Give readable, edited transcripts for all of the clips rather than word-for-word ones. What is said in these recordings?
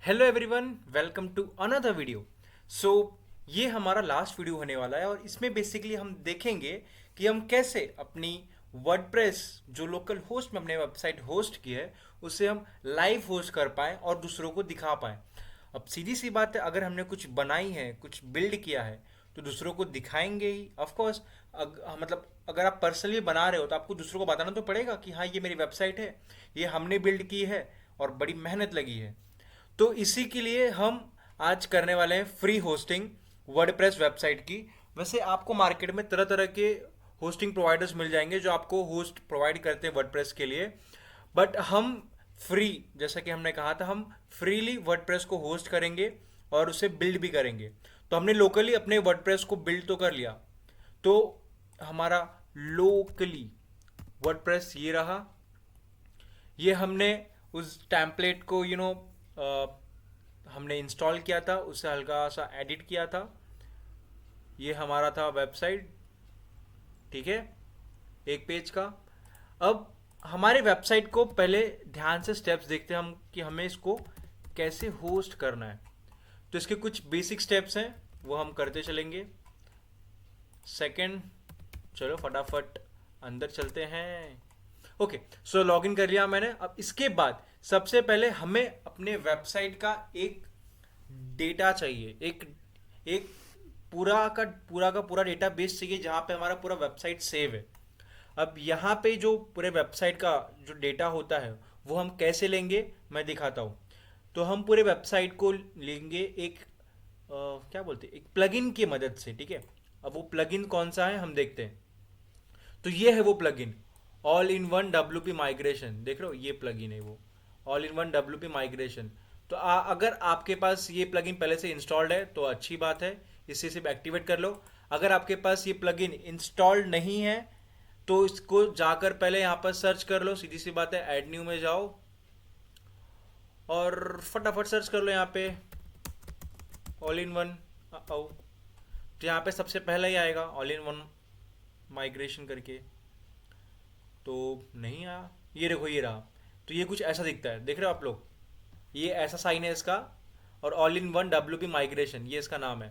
Hello everyone, welcome to another video. So ये हमारा last video होने वाला है और इसमें बेसिकली हम देखेंगे कि हम कैसे अपनी वर्डप्रेस जो लोकल होस्ट में अपने वेबसाइट होस्ट की है उसे हम लाइव होस्ट कर पाएँ और दूसरों को दिखा पाएँ। अब सीधी सी बात है, अगर हमने कुछ बनाई है, कुछ बिल्ड किया है तो दूसरों को दिखाएंगे ही ऑफ कोर्स। मतलब अगर आप पर्सनली बना रहे हो तो आपको दूसरों को बताना तो पड़ेगा कि हाँ, ये मेरी वेबसाइट है, ये हमने बिल्ड की है और बड़ी मेहनत लगी है। तो इसी के लिए हम आज करने वाले हैं फ्री होस्टिंग वर्डप्रेस वेबसाइट की। वैसे आपको मार्केट में तरह तरह के होस्टिंग प्रोवाइडर्स मिल जाएंगे जो आपको होस्ट प्रोवाइड करते हैं वर्डप्रेस के लिए, बट हम फ्री, जैसा कि हमने कहा था, हम फ्रीली वर्डप्रेस को होस्ट करेंगे और उसे बिल्ड भी करेंगे। तो हमने लोकली अपने वर्डप्रेस को बिल्ड तो कर लिया, तो हमारा लोकली वर्डप्रेस ये रहा। ये हमने उस टेम्पलेट को हमने इंस्टॉल किया था, उसे हल्का सा एडिट किया था। ये हमारा था वेबसाइट, ठीक है, एक पेज का। अब हमारे वेबसाइट को पहले ध्यान से स्टेप्स देखते हैं हम कि हमें इसको कैसे होस्ट करना है। तो इसके कुछ बेसिक स्टेप्स हैं, वो हम करते चलेंगे। सेकंड, चलो फटाफट अंदर चलते हैं। ओके, सो लॉगिन कर लिया मैंने। अब इसके बाद सबसे पहले हमें अपने वेबसाइट का एक डेटा चाहिए, एक एक पूरा का पूरा डेटा बेस चाहिए जहाँ पे हमारा पूरा वेबसाइट सेव है। अब यहाँ पे जो पूरे वेबसाइट का जो डेटा होता है वो हम कैसे लेंगे मैं दिखाता हूँ। तो हम पूरे वेबसाइट को लेंगे एक क्या बोलते हैं, एक प्लगइन की मदद से, ठीक है। अब वो प्लगइन कौन सा है हम देखते हैं। तो ये है वो plugin, all in one W P migration. देख रहे हो, ये प्लगइन है वो, all in one W P migration. तो अगर आपके पास ये प्लगइन पहले से इंस्टॉल्ड है तो अच्छी बात है, इसे सिर्फ एक्टिवेट कर लो। अगर आपके पास ये प्लगइन इंस्टॉल्ड नहीं है तो इसको जाकर पहले यहाँ पर सर्च कर लो। सीधी सी बात है, ऐड न्यू में जाओ और फटाफट सर्च कर लो यहाँ पे ऑल इन वन। आओ, तो यहाँ पे सबसे पहला ही आएगा ऑल इन वन माइग्रेशन करके। तो नहीं आया, ये देखो ये रहा। तो ये कुछ ऐसा दिखता है, देख रहे हो आप लोग, ये ऐसा साइन है इसका, और all in one W P migration ये इसका नाम है।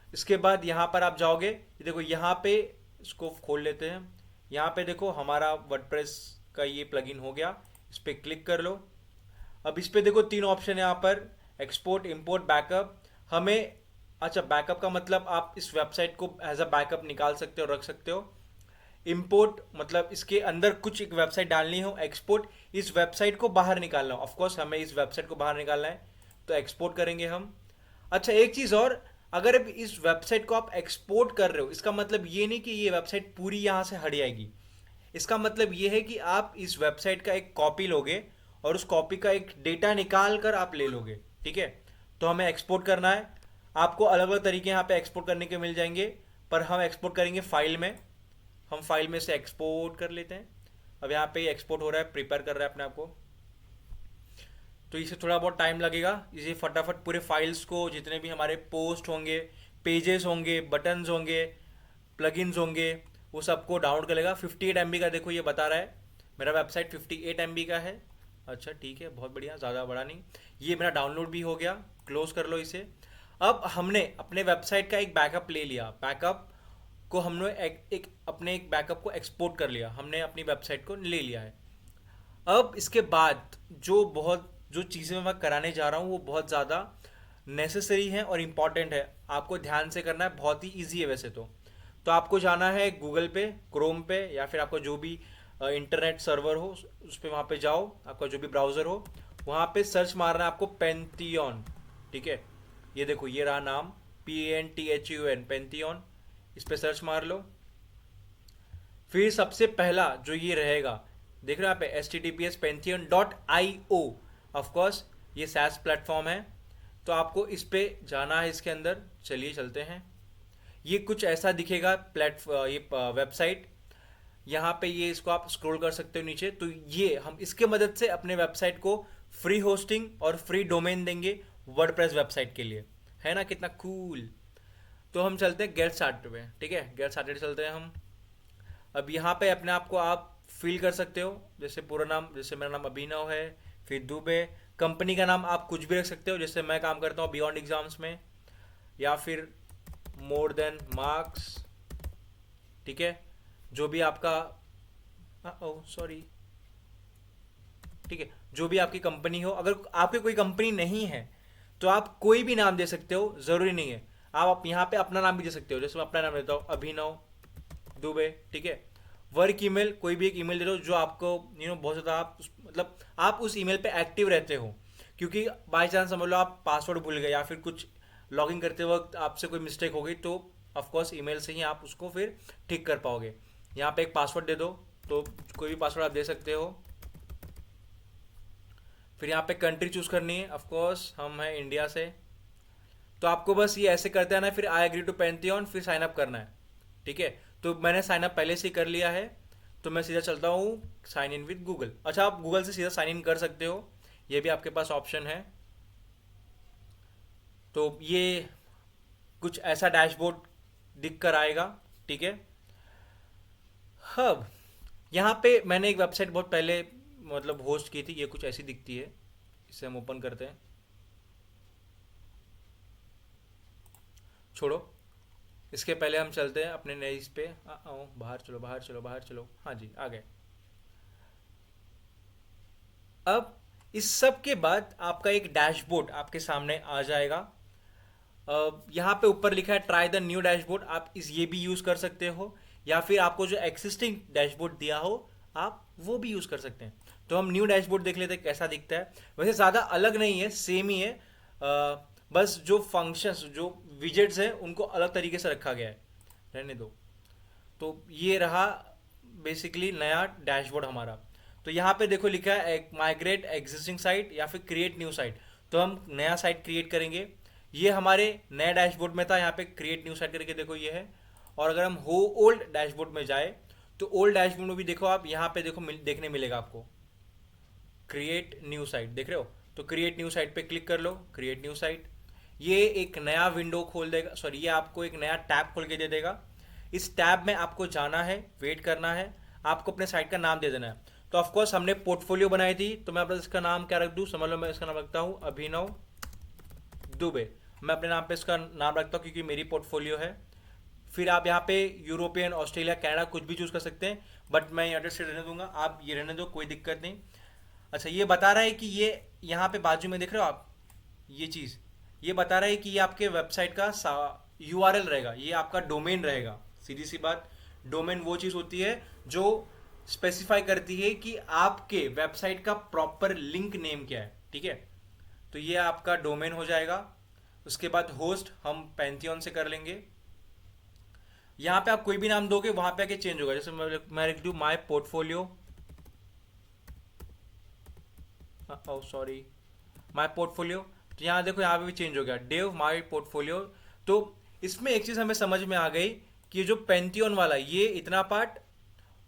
इसके बाद यहाँ पर आप जाओगे, ये देखो यहाँ पे, इसको खोल लेते हैं। यहाँ पे देखो हमारा वर्डप्रेस का ये प्लगइन हो गया, इस पर क्लिक कर लो। अब इस पे देखो तीन ऑप्शन है यहाँ पर, एक्सपोर्ट, इंपोर्ट, बैकअप। हमें, अच्छा, बैकअप का मतलब आप इस वेबसाइट को एज अ बैकअप निकाल सकते हो, रख सकते हो। इंपोर्ट मतलब इसके अंदर कुछ एक वेबसाइट डालनी हो। एक्सपोर्ट, इस वेबसाइट को बाहर निकालना हो। ऑफकोर्स हमें इस वेबसाइट को बाहर निकालना है तो एक्सपोर्ट करेंगे हम। अच्छा, एक चीज़ और, अगर अब इस वेबसाइट को आप एक्सपोर्ट कर रहे हो, इसका मतलब ये नहीं कि ये वेबसाइट पूरी यहाँ से हट जाएगी। इसका मतलब ये है कि आप इस वेबसाइट का एक कॉपी लोगे और उस कॉपी का एक डेटा निकाल कर आप ले लोगे, ठीक है। तो हमें एक्सपोर्ट करना है। आपको अलग अलग तरीके यहाँ पे एक्सपोर्ट करने के मिल जाएंगे, पर हम एक्सपोर्ट करेंगे फाइल में। हम फाइल में से एक्सपोर्ट कर लेते हैं। अब यहाँ पे एक्सपोर्ट हो रहा है, प्रिपेयर कर रहा है अपने आप को। तो इसे थोड़ा बहुत टाइम लगेगा। इसे फटाफट पूरे फाइल्स को, जितने भी हमारे पोस्ट होंगे, पेजेस होंगे, बटन्स होंगे, प्लगइन्स होंगे, वो सबको डाउनलोड कर लेगा। 58 MB का देखो ये बता रहा है, मेरा वेबसाइट 58 MB का है। अच्छा ठीक है, बहुत बढ़िया, ज़्यादा बड़ा नहीं। ये मेरा डाउनलोड भी हो गया, क्लोज कर लो इसे। अब हमने अपने वेबसाइट का एक बैकअप ले लिया। बैकअप को हमने अपने एक बैकअप को एक्सपोर्ट कर लिया, हमने अपनी वेबसाइट को ले लिया है। अब इसके बाद जो चीज़ें मैं कराने जा रहा हूँ वो बहुत ज़्यादा नेसेसरी हैं और इम्पॉर्टेंट है, आपको ध्यान से करना है। बहुत ही ईजी है वैसे तो आपको जाना है गूगल पे, क्रोम पे, या फिर आपका जो भी इंटरनेट सर्वर हो उस पर, वहाँ पे जाओ, आपका जो भी ब्राउज़र हो वहाँ पे सर्च मारना है आपको पेंथियन, ठीक है। ये देखो ये रहा नाम, PANTHUN, पेंथियन। इस पे सर्च मार लो। फिर सबसे पहला जो ये रहेगा, देख रहे हो यहाँ पे HTTPS pantheon.io। ऑफकोर्स ये SaaS प्लेटफॉर्म है, तो आपको इस पे जाना है। इसके अंदर चलिए चलते हैं। ये कुछ ऐसा दिखेगा ये वेबसाइट। यहाँ पे ये, इसको आप स्क्रॉल कर सकते हो नीचे। तो ये हम इसके मदद से अपने वेबसाइट को फ्री होस्टिंग और फ्री डोमेन देंगे वर्डप्रेस वेबसाइट के लिए। है ना, कितना कूल। तो हम चलते हैं गेट स्टार्टेड पे, ठीक है, गेट स्टार्टेड चलते हैं हम। अब यहाँ पे अपने आप को आप फिल कर सकते हो, जैसे पूरा नाम, जैसे मेरा नाम अभिनव है, फिर दुबे, कंपनी का नाम आप कुछ भी रख सकते हो, जैसे मैं काम करता हूँ बियॉन्ड एग्जाम्स में, या फिर मोर देन मार्क्स, ठीक है, जो भी आपका सॉरी, ठीक है, जो भी आपकी कंपनी हो। अगर आपकी कोई कंपनी नहीं है तो आप कोई भी नाम दे सकते हो, ज़रूरी नहीं है। आप यहाँ पे अपना नाम भी दे सकते हो, जैसे मैं अपना नाम देता हूँ अभिनव दुबे, ठीक है। वर्क ईमेल, कोई भी एक ईमेल दे दो जो आपको बहुत ज़्यादा आप मतलब आप उस ईमेल पे एक्टिव रहते हो, क्योंकि बाई चांस समझ लो आप पासवर्ड भूल गए या फिर कुछ लॉगिन करते वक्त आपसे कोई मिस्टेक हो गई, तो ऑफकोर्स ईमेल से ही आप उसको फिर ठीक कर पाओगे। यहाँ पे एक पासवर्ड दे दो, तो कोई भी पासवर्ड आप दे सकते हो। फिर यहाँ पे कंट्री चूज करनी है, ऑफकोर्स हम हैं इंडिया से, तो आपको बस ये ऐसे करते आना है, फिर आई एग्री टू पैंथियन, फिर साइन अप करना है, ठीक है। तो मैंने साइन अप पहले से ही कर लिया है, तो मैं सीधा चलता हूँ साइन इन विद गूगल। अच्छा, आप गूगल से सीधा साइन इन कर सकते हो, ये भी आपके पास ऑप्शन है। तो ये कुछ ऐसा डैशबोर्ड दिख कर आएगा, ठीक है। अब यहाँ पे मैंने एक वेबसाइट बहुत पहले मतलब होस्ट की थी, ये कुछ ऐसी दिखती है। इसे हम ओपन करते हैं, छोड़ो, इसके पहले हम चलते हैं अपने नए इस पे। आओ बाहर चलो, बाहर चलो, बाहर चलो, हाँ जी आ गए। अब इस सब के बाद आपका एक डैशबोर्ड आपके सामने आ जाएगा। यहाँ पे ऊपर लिखा है ट्राई द न्यू डैशबोर्ड, आप इस ये भी यूज़ कर सकते हो, या फिर आपको जो एक्सिस्टिंग डैशबोर्ड दिया हो आप वो भी यूज़ कर सकते हैं। तो हम न्यू डैशबोर्ड देख लेते हैं कैसा दिखता है। वैसे ज़्यादा अलग नहीं है, सेम ही है, बस जो फंक्शंस जो विजेट्स हैं उनको अलग तरीके से रखा गया है, रहने दो। तो ये रहा बेसिकली नया डैशबोर्ड हमारा। तो यहाँ पे देखो लिखा है माइग्रेट एग्जिस्टिंग साइट या फिर क्रिएट न्यू साइट, तो हम नया साइट क्रिएट करेंगे। ये हमारे नए डैशबोर्ड में था, यहाँ पे क्रिएट न्यू साइट करके देखो ये है। और अगर हम हो ओल्ड डैशबोर्ड में जाए तो ओल्ड डैशबोर्ड में भी देखो आप, यहाँ पे देखो देखने मिलेगा आपको क्रिएट न्यू साइट, देख रहे हो। तो क्रिएट न्यू साइट पे क्लिक कर लो, क्रिएट न्यू साइट, ये एक नया विंडो खोल देगा, सॉरी ये आपको एक नया टैब खोल के दे देगा। इस टैब में आपको जाना है, वेट करना है, आपको अपने साइट का नाम दे देना है। तो ऑफकोर्स हमने पोर्टफोलियो बनाई थी, तो मैं अपना इसका नाम क्या रख दूँ, समझ लो मैं इसका नाम रखता हूँ अभिनव दुबे। मैं अपने नाम पे इसका नाम रखता हूँ क्योंकि मेरी पोर्टफोलियो है। फिर आप यहाँ पे यूरोपियन, ऑस्ट्रेलिया, कनाडा कुछ भी चूज़ कर सकते हैं, बट मैं यूनाइटेड स्टेट रहने दूंगा, आप ये रहने दो, कोई दिक्कत नहीं। अच्छा, ये बता रहा है कि ये यहाँ पे बाजू में देख रहे हो आप ये चीज़, ये बता रहा है कि ये आपके वेबसाइट का यूआरएल रहेगा, ये आपका डोमेन रहेगा। सीधी सी बात, डोमेन वो चीज़ होती है जो स्पेसिफाई करती है कि आपके वेबसाइट का प्रॉपर लिंक नेम क्या है, ठीक है। तो ये आपका डोमेन हो जाएगा। उसके बाद होस्ट हम पैंथियन से कर लेंगे। यहाँ पे आप कोई भी नाम दोगे वहां पे आके चेंज होगा, जैसे मैं लिख दूँ my portfolio, sorry my portfolio, तो यहाँ देखो यहाँ पे भी चेंज हो गया, डेव माई पोर्टफोलियो। तो इसमें एक चीज़ हमें समझ में आ गई कि ये जो पैंथियन वाला ये इतना पार्ट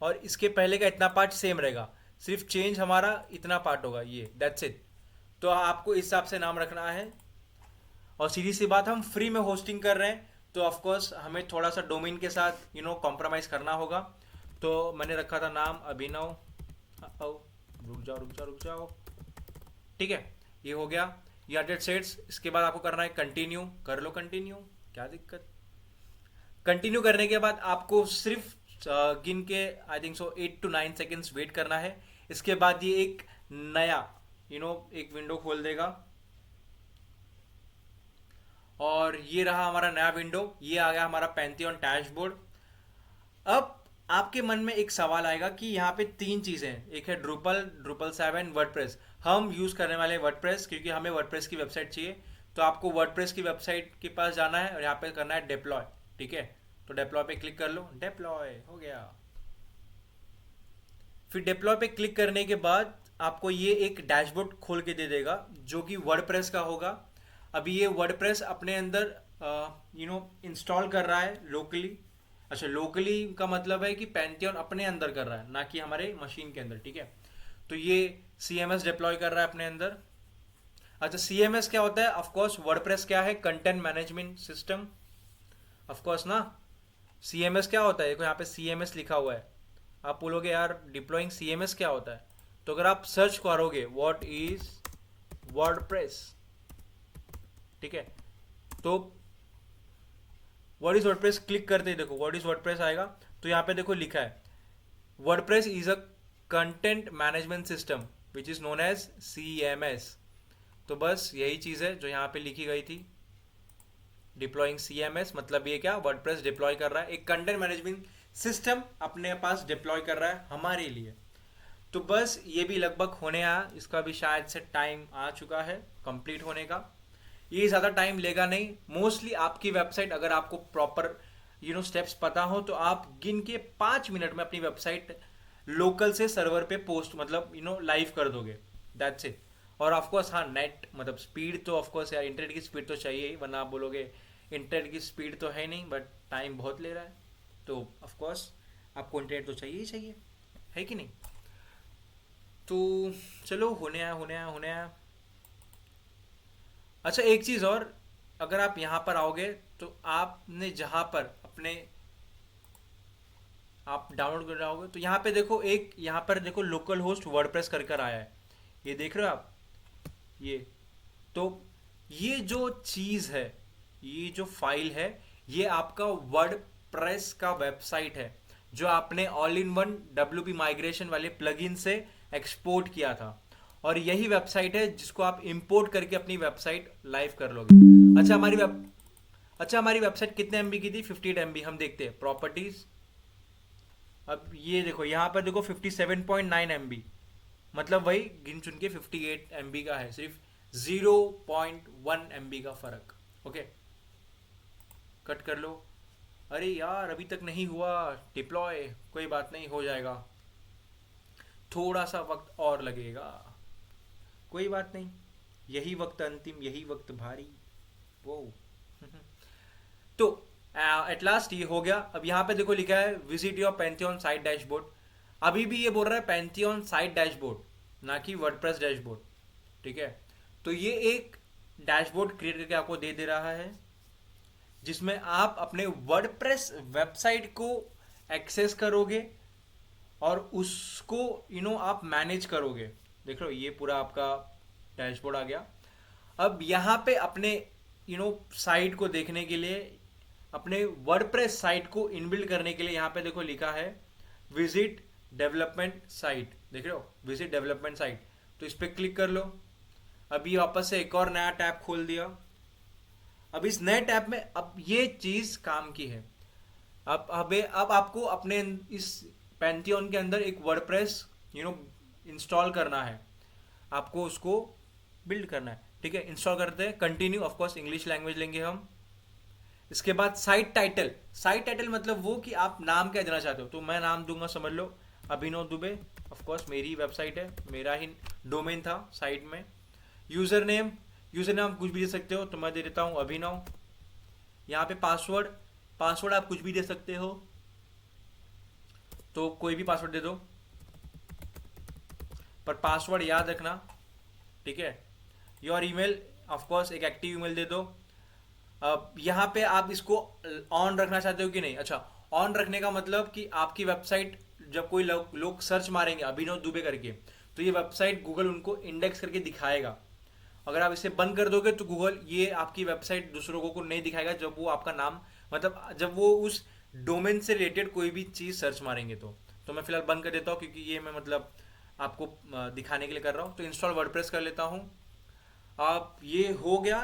और इसके पहले का इतना पार्ट सेम रहेगा, सिर्फ चेंज हमारा इतना पार्ट होगा, ये दैट्स इट। तो आपको इस हिसाब से नाम रखना है। और सीधी सी बात, हम फ्री में होस्टिंग कर रहे हैं, तो ऑफकोर्स हमें थोड़ा सा डोमेन के साथ कॉम्प्रोमाइज़ करना होगा। तो मैंने रखा था नाम अभिनव, रुक जाओ रुक जाओ रुक जाओ, ठीक है, ये हो गया यूनाइटेड स्टेट्स। इसके बाद आपको करना है कंटिन्यू, कर लो कंटिन्यू, क्या दिक्कत। कंटिन्यू करने के बाद आपको सिर्फ गिन के I think so 8 to 9 seconds wait करना है। इसके बाद ये एक नया एक विंडो खोल देगा, और ये रहा हमारा नया विंडो, ये आ गया हमारा पैंथियन डैशबोर्ड। अब आपके मन में एक सवाल आएगा कि यहाँ पे तीन चीज़ें हैं, एक है ड्रुपल 7, वर्डप्रेस। हम यूज़ करने वाले वर्डप्रेस, क्योंकि हमें वर्डप्रेस की वेबसाइट चाहिए। तो आपको वर्डप्रेस की वेबसाइट के पास जाना है और यहाँ पे करना है डिप्लॉय, ठीक है। तो डिप्लॉय पे क्लिक कर लो, डिप्लॉय हो गया। फिर डिप्लॉय पे क्लिक करने के बाद आपको ये एक डैशबोर्ड खोल के दे देगा जो कि वर्डप्रेस का होगा। अभी ये वर्डप्रेस अपने अंदर इंस्टॉल कर रहा है लोकली। अच्छा, लोकली का मतलब है कि पैंथियन अपने अंदर कर रहा है, ना कि हमारे मशीन के अंदर, ठीक है। तो ये CMS डिप्लॉय कर रहा है अपने अंदर। अच्छा, CMS क्या होता है, ऑफकोर्स वर्डप्रेस क्या है, कंटेंट मैनेजमेंट सिस्टम, ऑफकोर्स ना। CMS क्या होता है, देखो यहाँ पे CMS लिखा हुआ है। आप बोलोगे यार डिप्लॉइंग CMS क्या होता है, तो अगर आप सर्च करोगे व्हाट इज वर्डप्रेस, ठीक है। तो व्हाट इज वर्डप्रेस क्लिक करते ही देखो व्हाट इज वर्डप्रेस आएगा। तो यहाँ पे देखो लिखा है WordPress is a content management system which is known as CMS। तो बस यही चीज़ है जो यहाँ पे लिखी गई थी, डिप्लॉइंग CMS। मतलब ये क्या, वर्डप्रेस डिप्लॉय कर रहा है, एक कंटेंट मैनेजमेंट सिस्टम अपने पास डिप्लॉय कर रहा है हमारे लिए। तो बस ये भी लगभग होने आया, इसका भी शायद से टाइम आ चुका है कंप्लीट होने का। ये ज़्यादा टाइम लेगा नहीं, मोस्टली आपकी वेबसाइट अगर आपको प्रॉपर स्टेप्स पता हो तो आप गिन के 5 मिनट में अपनी वेबसाइट लोकल से सर्वर पे पोस्ट मतलब लाइव कर दोगे, दैट्स इट। और ऑफकोर्स हाँ, नेट मतलब स्पीड तो ऑफकोर्स यार, इंटरनेट की स्पीड तो चाहिए ही, वरना आप बोलोगे इंटरनेट की स्पीड तो है नहीं बट टाइम बहुत ले रहा है, तो ऑफकोर्स आपको इंटरनेट तो चाहिए ही चाहिए, है कि नहीं। तो चलो, होने आया होने आया होने आया। अच्छा एक चीज़ और, अगर आप यहाँ पर आओगे तो आपने जहाँ पर अपने आप डाउनलोड कर जाओगे तो यहाँ पे देखो, एक यहाँ पर देखो लोकल होस्ट वर्डप्रेस कर आया है, ये देख रहे हो आप, ये तो ये जो चीज़ है, ये जो फाइल है, ये आपका वर्डप्रेस का वेबसाइट है जो आपने all in one WP migration वाले प्लगइन से एक्सपोर्ट किया था। और यही वेबसाइट है जिसको आप इंपोर्ट करके अपनी वेबसाइट लाइव कर लोगे। अच्छा हमारी वेबसाइट कितने MB की थी? 58 MB। हम देखते हैं प्रॉपर्टीज। अब ये देखो यहाँ पर देखो 57.9 MB, मतलब वही गिन चुन के 58 MB का है, सिर्फ 0.1 MB का फर्क। ओके, कट कर लो। अरे यार अभी तक नहीं हुआ डिप्लॉय, कोई बात नहीं, हो जाएगा, थोड़ा सा वक्त और लगेगा, कोई बात नहीं, यही वक्त अंतिम, यही वक्त भारी। वो तो एट लास्ट ये हो गया। अब यहाँ पे देखो लिखा है visit your Pantheon site dashboard. अभी भी ये बोल रहा है पैंथियन साइट डैशबोर्ड, ना कि वर्डप्रेस डैशबोर्ड, ठीक है। तो ये एक डैशबोर्ड क्रिएट करके आपको दे रहा है जिसमें आप अपने वर्डप्रेस वेबसाइट को एक्सेस करोगे और उसको आप मैनेज करोगे। देख लो ये पूरा आपका डैशबोर्ड आ गया। अब यहाँ पे अपने साइट को देखने के लिए, अपने वर्डप्रेस साइट को इनबिल्ड करने के लिए यहाँ पे देखो लिखा है विजिट डेवलपमेंट साइट, देख रहे हो, विजिट डेवलपमेंट साइट। तो इस पर क्लिक कर लो। अभी वापस से एक और नया टैब खोल दिया। अब इस नए टैब में अब ये चीज काम की है। अब आपको अपने इस पैंथियन के अंदर एक वर्डप्रेस इंस्टॉल करना है, आपको उसको बिल्ड करना है, ठीक है। इंस्टॉल करते हैं, continue, of course English language लेंगे हम। इसके बाद साइट टाइटल। साइट टाइटल मतलब वो कि आप नाम क्या देना चाहते हो, तो मैं नाम दूंगा, समझ लो अभिनव दुबे। ऑफ कोर्स मेरी वेबसाइट है, मेरा ही डोमेन था साइट में। यूजर नेम आप कुछ भी दे सकते हो, तो मैं दे देता हूँ अभिनव। यहाँ पे पासवर्ड आप कुछ भी दे सकते हो, तो कोई भी पासवर्ड दे दो, पर पासवर्ड याद रखना, ठीक है। योर ईमेल, ऑफ कोर्स एक एक्टिव ईमेल दे दो। अब यहाँ पे आप इसको ऑन रखना चाहते हो कि नहीं। अच्छा, ऑन रखने का मतलब कि आपकी वेबसाइट जब कोई लोग सर्च मारेंगे अभिनव दुबे करके, तो ये वेबसाइट गूगल उनको इंडेक्स करके दिखाएगा। अगर आप इसे बंद कर दोगे तो गूगल ये आपकी वेबसाइट दूसरों को नहीं दिखाएगा, जब वो आपका नाम मतलब जब वो उस डोमेन से रिलेटेड कोई भी चीज़ सर्च मारेंगे। तो मैं फिलहाल बंद कर देता हूँ, क्योंकि ये मैं मतलब आपको दिखाने के लिए कर रहा हूँ। तो इंस्टॉल वर्डप्रेस कर लेता हूँ। आप ये हो गया,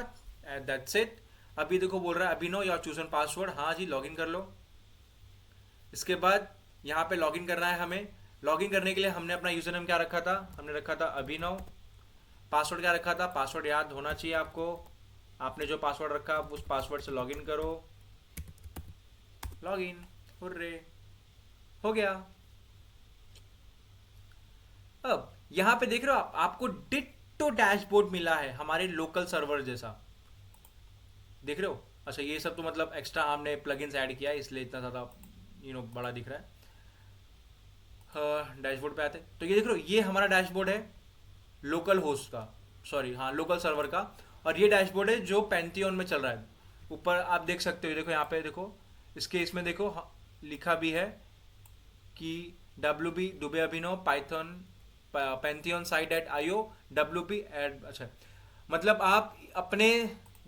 दैट्स इट। अभी देखो बोल रहा है अभिनव योर चूजन पासवर्ड, हाँ जी, लॉगिन कर लो। इसके बाद यहाँ पे लॉगिन करना है हमें। लॉगिन करने के लिए हमने अपना यूजर नेम क्या रखा था, हमने रखा था अभिनव। पासवर्ड क्या रखा था, पासवर्ड याद होना चाहिए आपको। आपने जो पासवर्ड रखा उस पासवर्ड से लॉगिन करो। लॉगिन, हुर्रे, हो गया। अब यहाँ पे देख रहे हो आपको डिट्टो डैशबोर्ड मिला है हमारे लोकल सर्वर जैसा, देख रहे हो। अच्छा ये सब तो मतलब एक्स्ट्रा हमने प्लगइन्स ऐड किया है, इसलिए इतना ज़्यादा बड़ा दिख रहा है। डैशबोर्ड पे आते तो ये देख रहे हो, ये हमारा डैशबोर्ड है लोकल होस्ट का, सॉरी हाँ लोकल सर्वर का। और ये डैशबोर्ड है जो पैंथियन में चल रहा है। ऊपर आप देख सकते हो, देखो यहाँ पे देखो, इसके इसमें देखो लिखा भी है कि WP Dubey Abhinav python pantheon site at IO WP एड। अच्छा मतलब आप अपने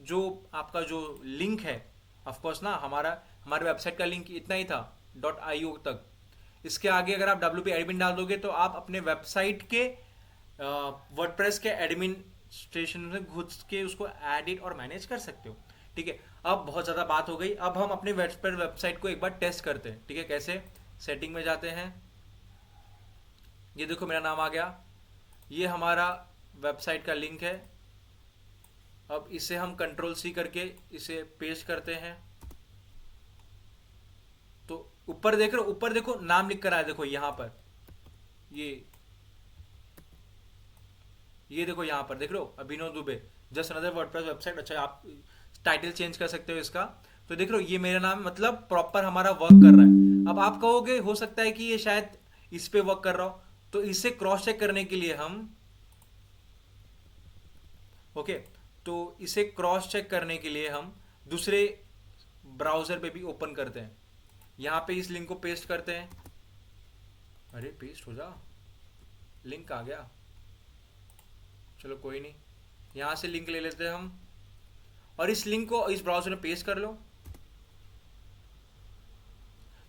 जो आपका जो लिंक है, ऑफ कोर्स ना, हमारे वेबसाइट का लिंक इतना ही था .io तक। इसके आगे अगर आप WP एडमिन डाल दोगे तो आप अपने वेबसाइट के वर्डप्रेस के एडमिनिस्ट्रेशन में घुस के उसको एडिट और मैनेज कर सकते हो। ठीक है, अब बहुत ज़्यादा बात हो गई। अब हम अपने वेबसाइट को एक बार टेस्ट करते हैं। ठीक है, कैसे? सेटिंग में जाते हैं, ये देखो मेरा नाम आ गया, ये हमारा वेबसाइट का लिंक है। अब इसे हम Ctrl+C करके इसे पेस्ट करते हैं। तो ऊपर देख रहे हो, ऊपर देखो नाम लिख कर आया, देखो यहाँ पर, ये देखो यहाँ पर देख रहे हो, Abhinav Dubey, just another WordPress website. अच्छा, आप टाइटल चेंज कर सकते हो इसका। तो देख रहे हो ये मेरा नाम, मतलब प्रॉपर हमारा वर्क कर रहा है। अब आप कहोगे हो सकता है कि ये शायद इस पे वर्क कर रहा हो, तो इसे क्रॉस चेक करने के लिए हम ओके, तो इसे क्रॉस चेक करने के लिए हम दूसरे ब्राउजर पे भी ओपन करते हैं। यहाँ पे इस लिंक को पेस्ट करते हैं। अरे पेस्ट हो जा, लिंक आ गया, चलो कोई नहीं, यहाँ से लिंक ले लेते हैं हम, और इस लिंक को इस ब्राउजर में पेस्ट कर लो।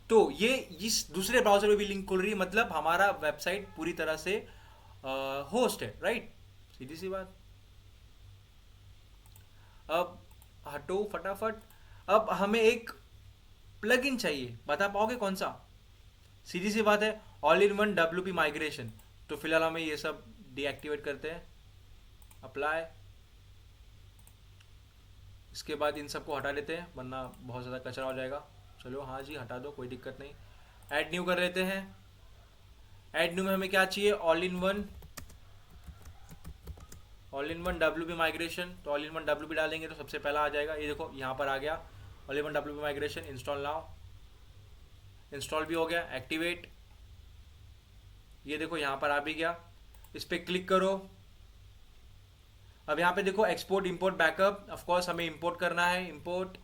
तो ये इस दूसरे ब्राउजर में भी लिंक खुल रही है, मतलब हमारा वेबसाइट पूरी तरह से होस्ट है, राइट? सीधी सी बात। अब हटो फटाफट। अब हमें एक प्लगइन चाहिए, बता पाओगे कौन सा? सीधी सी बात है, all in one WP migration. तो फिलहाल हमें ये सब डीएक्टिवेट करते हैं, अप्लाई। इसके बाद इन सबको हटा देते हैं, वरना बहुत ज़्यादा कचरा हो जाएगा। चलो हाँ जी, हटा दो, कोई दिक्कत नहीं। ऐड न्यू कर लेते हैं। ऐड न्यू में हमें क्या चाहिए? All in one WP migration. तो ऑल इन वन WP डालेंगे तो सबसे पहला आ जाएगा, ये देखो यहाँ पर आ गया, all in one WP migration. Install now, install भी हो गया, एक्टिवेट। ये देखो यहाँ पर आ भी गया, इस पर क्लिक करो। अब यहाँ पे देखो export import backup, of course हमें इंपोर्ट करना है, इंपोर्ट।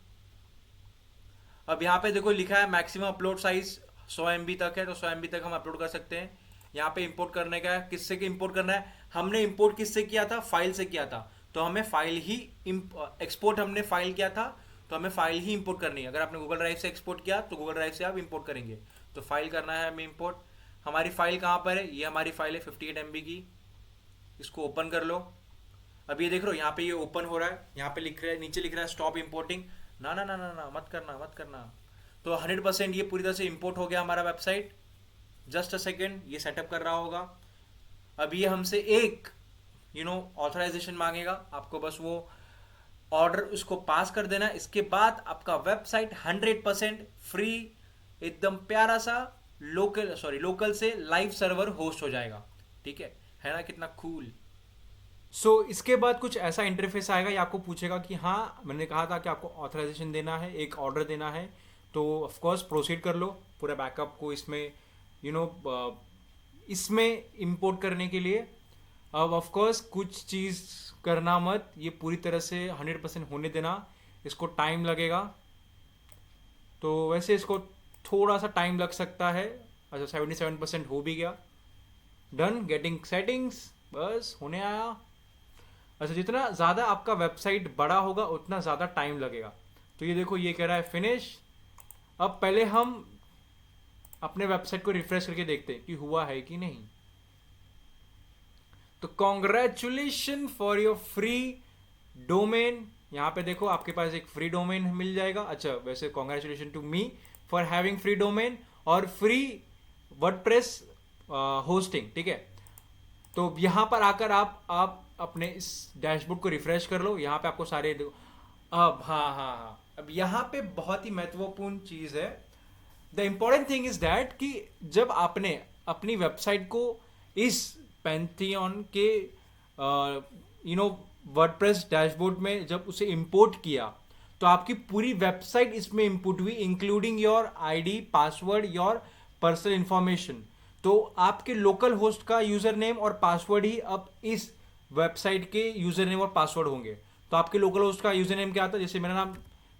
अब यहाँ पे देखो लिखा है मैक्सिमम अपलोड साइज 100 MB तक है, तो 100 MB तक हम अपलोड कर सकते हैं। यहाँ पे इंपोर्ट करने का है, किससे के इंपोर्ट करना है? हमने इंपोर्ट किससे किया था? फाइल से किया था, तो हमें फाइल ही एक्सपोर्ट हमने फाइल किया था, तो हमें फाइल ही इंपोर्ट करनी है। अगर आपने गूगल ड्राइव से एक्सपोर्ट किया तो गूगल ड्राइव से आप इंपोर्ट करेंगे, तो फाइल करना है हमें इंपोर्ट। हमारी फाइल कहाँ पर है? ये हमारी फाइल है 58 MB की, इसको ओपन कर लो। अब ये देख रहे हो यहाँ पे ये ओपन हो रहा है, यहाँ पे लिख रहा है, नीचे लिख रहा है स्टॉप इंपोर्टिंग। ना ना ना ना ना, मत करना मत करना। तो 100% ये पूरी तरह से इंपोर्ट हो गया हमारा वेबसाइट। जस्ट अ सेकेंड, ये सेटअप कर रहा होगा। अब ये हमसे एक ऑथराइजेशन मांगेगा, आपको बस वो ऑर्डर उसको पास कर देना। इसके बाद आपका वेबसाइट 100% फ्री, एकदम प्यारा सा लोकल से लाइव सर्वर होस्ट हो जाएगा। ठीक है ना? कितना कूल। इसके बाद कुछ ऐसा इंटरफेस आएगा, ये आपको पूछेगा कि हाँ, मैंने कहा था कि आपको ऑथराइजेशन देना है, एक ऑर्डर देना है, तो ऑफ कोर्स प्रोसीड कर लो पूरा बैकअप को इसमें इसमें इंपोर्ट करने के लिए। अब ऑफ कोर्स कुछ चीज़ करना मत, ये पूरी तरह से 100% होने देना, इसको टाइम लगेगा। तो वैसे इसको थोड़ा सा टाइम लग सकता है। अच्छा, 77% हो भी गया। डन गेटिंग सेटिंग्स, बस होने आया। अच्छा, जितना ज़्यादा आपका वेबसाइट बड़ा होगा उतना ज़्यादा टाइम लगेगा। तो ये देखो ये कह रहा है फिनिश। अब पहले हम अपने वेबसाइट को रिफ्रेश करके देखते हैं कि हुआ है कि नहीं। तो congratulation for your free domain. यहाँ पे देखो आपके पास एक फ्री डोमेन मिल जाएगा। अच्छा, वैसे congratulation to me for having free domain और फ्री वर्डप्रेस होस्टिंग। ठीक है, तो यहाँ पर आकर आप अपने इस डैशबोर्ड को रिफ्रेश कर लो। यहाँ पे आपको सारे अब हाँ, अब यहाँ पे बहुत ही महत्वपूर्ण चीज़ है। The important thing is that कि जब आपने अपनी वेबसाइट को इस पैंथियन के वर्डप्रेस डैशबोर्ड में जब उसे इंपोर्ट किया, तो आपकी पूरी वेबसाइट इसमें इंपुट हुई, including your ID, password, your personal information. तो आपके लोकल होस्ट का यूजर नेम और पासवर्ड ही अब इस वेबसाइट के यूजर नेम और पासवर्ड होंगे। तो आपके लोकल होस्ट का यूजर नेम क्या था? जैसे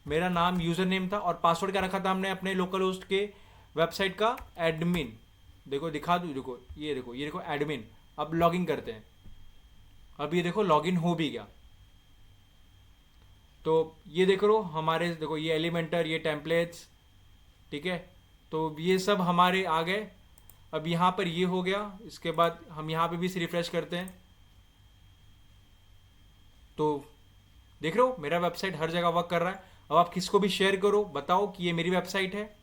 मेरा नाम यूजर नेम था, और पासवर्ड क्या रखा था हमने अपने लोकल होस्ट के वेबसाइट का? एडमिन। देखो दिखा दूँ, देखो ये देखो एडमिन। अब लॉगिन करते हैं। अब ये देखो लॉगिन हो भी गया। तो ये देख लो हमारे, देखो ये एलिमेंटर, ये टेम्पलेट्स, ठीक है। तो ये सब हमारे आ गए। अब यहाँ पर ये हो गया, इसके बाद हम यहाँ पे भी इसे रिफ्रेश करते हैं। तो देख रहे हो मेरा वेबसाइट हर जगह वर्क कर रहा है। अब आप किसको भी शेयर करो, बताओ कि ये मेरी वेबसाइट है।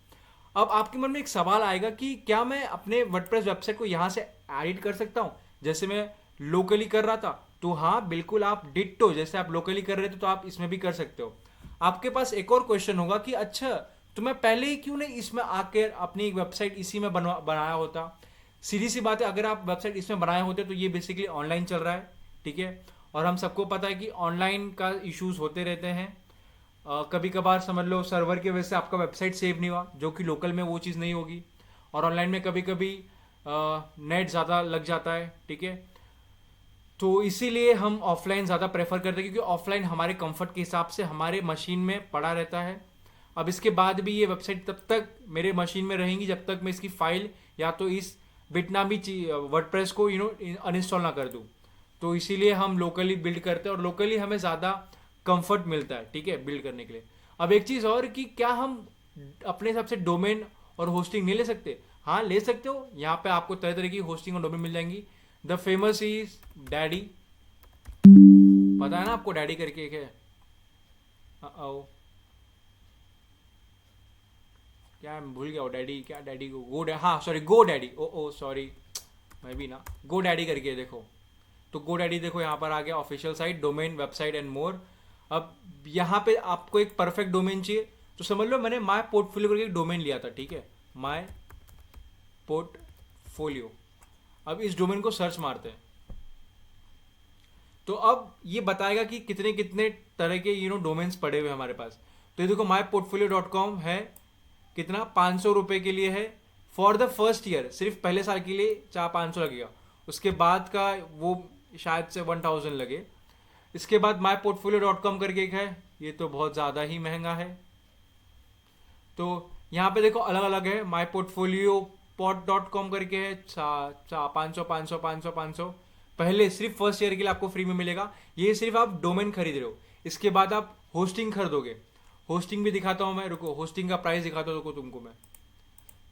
अब आपके मन में एक सवाल आएगा कि क्या मैं अपने वर्डप्रेस वेबसाइट को यहाँ से एडिट कर सकता हूँ जैसे मैं लोकली कर रहा था? तो हाँ बिल्कुल, आप डिट्टो जैसे आप लोकली कर रहे थे तो आप इसमें भी कर सकते हो। आपके पास एक और क्वेश्चन होगा कि अच्छा, तो मैं पहले ही क्यों नहीं इसमें आकर अपनी एक वेबसाइट इसी में बनाया होता? सीधी सी बात है, अगर आप वेबसाइट इसमें बनाए होते तो ये बेसिकली ऑनलाइन चल रहा है, ठीक है। और हम सबको पता है कि ऑनलाइन का इश्यूज होते रहते हैं। कभी कभार समझ लो सर्वर की वजह से आपका वेबसाइट सेव नहीं हुआ, जो कि लोकल में वो चीज़ नहीं होगी। और ऑनलाइन में कभी कभी नेट ज़्यादा लग जाता है, ठीक है। तो इसीलिए हम ऑफलाइन ज़्यादा प्रेफर करते हैं, क्योंकि ऑफलाइन हमारे कंफर्ट के हिसाब से हमारे मशीन में पड़ा रहता है। अब इसके बाद भी ये वेबसाइट तब तक मेरे मशीन में रहेंगी जब तक मैं इसकी फाइल या तो इस बिटनामी वर्डप्रेस को अनइंस्टॉल ना कर दूँ। तो इसीलिए हम लोकली बिल्ड करते हैं और लोकली हमें ज़्यादा कंफर्ट मिलता है, ठीक है, बिल्ड करने के लिए। अब एक चीज़ और कि क्या हम अपने हिसाब से डोमेन और होस्टिंग नहीं ले सकते? हाँ ले सकते हो। यहाँ पे आपको तरह तरह की होस्टिंग और डोमेन मिल जाएंगी। द फेमस इज डैडी, पता है ना आपको डैडी करके एक है। ओ क्या मैं भूल गया वो डैडी, क्या डैडी को हाँ सॉरी गो डैडी, ओ सॉरी मैं भी ना, गो डैडी करके देखो। तो गो डैडी देखो यहाँ पर आ गया, official site, domain, website and more. अब यहाँ पे आपको एक परफेक्ट डोमेन चाहिए तो समझ लो मैंने माय पोर्टफोलियो करके एक डोमेन लिया था, ठीक है, माय पोर्टफोलियो। अब इस डोमेन को सर्च मारते हैं तो अब ये बताएगा कि कितने कितने तरह के डोमेन्स पड़े हुए हमारे पास। तो ये देखो myportfolio.com है, कितना 500 रुपये के लिए है फॉर द फर्स्ट ईयर, सिर्फ पहले साल के लिए 400-500 लगेगा। उसके बाद का वो शायद से 1000 लगे। इसके बाद myportfolio.com करके एक है, ये तो बहुत ज़्यादा ही महंगा है। तो यहाँ पे देखो अलग अलग है, myportfoliopod.com करके है 500 पहले सिर्फ फर्स्ट ईयर के लिए आपको फ्री में मिलेगा। ये सिर्फ आप डोमेन खरीद रहे हो। इसके बाद आप होस्टिंग खरीदोगे, होस्टिंग भी दिखाता हूँ मैं, रुको होस्टिंग का प्राइस दिखाता हूँ रुको तुमको मैं।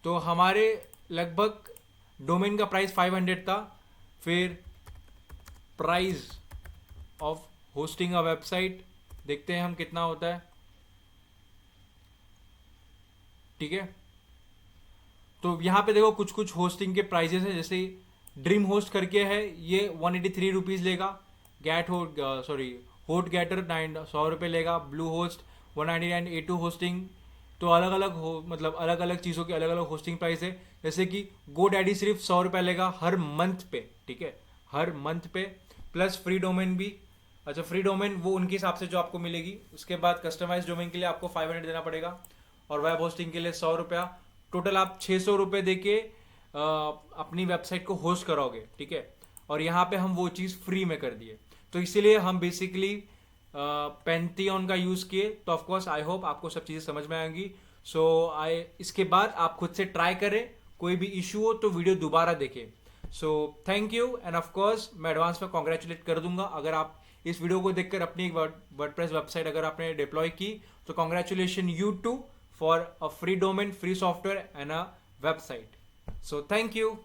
तो हमारे लगभग डोमेन का प्राइस 500 था, फिर price of hosting a website देखते हैं हम कितना होता है, ठीक है। तो यहाँ पे देखो कुछ कुछ होस्टिंग के प्राइजेस है, जैसे ड्रीम होस्ट करके है ये 183 रुपीज़ लेगा, गैट हो सॉरी होट गैटर 100 रुपये लेगा, ब्लू होस्ट 199, A2 होस्टिंग। तो अलग अलग हो मतलब अलग अलग चीज़ों के अलग अलग होस्टिंग प्राइस है। जैसे कि गो डैडी सिर्फ 100 रुपये लेगा हर मंथ पे, ठीक है, हर मंथ पे, प्लस फ्री डोमेन भी। अच्छा फ्री डोमेन वो उनके हिसाब से जो आपको मिलेगी। उसके बाद कस्टमाइज डोमेन के लिए आपको 500 देना पड़ेगा और वेब होस्टिंग के लिए 100 रुपया। टोटल आप 600 रुपये दे के अपनी वेबसाइट को होस्ट कराओगे, ठीक है। और यहाँ पे हम वो चीज़ फ्री में कर दिए। तो इसीलिए हम बेसिकली पेंथियन का यूज़ किए। तो ऑफकोर्स आई होप आपको सब चीज़ें समझ में आएंगी। सो इसके बाद आप खुद से ट्राई करें, कोई भी इशू हो तो वीडियो दोबारा देखें। So thank you and of course मैं एडवांस में कॉन्ग्रेचुलेट कर दूंगा अगर आप इस वीडियो को देखकर अपनी वर्डप्रेस वेबसाइट अगर आपने डिप्लॉय की। तो congratulation you to for a free domain, free software and a website. So thank you.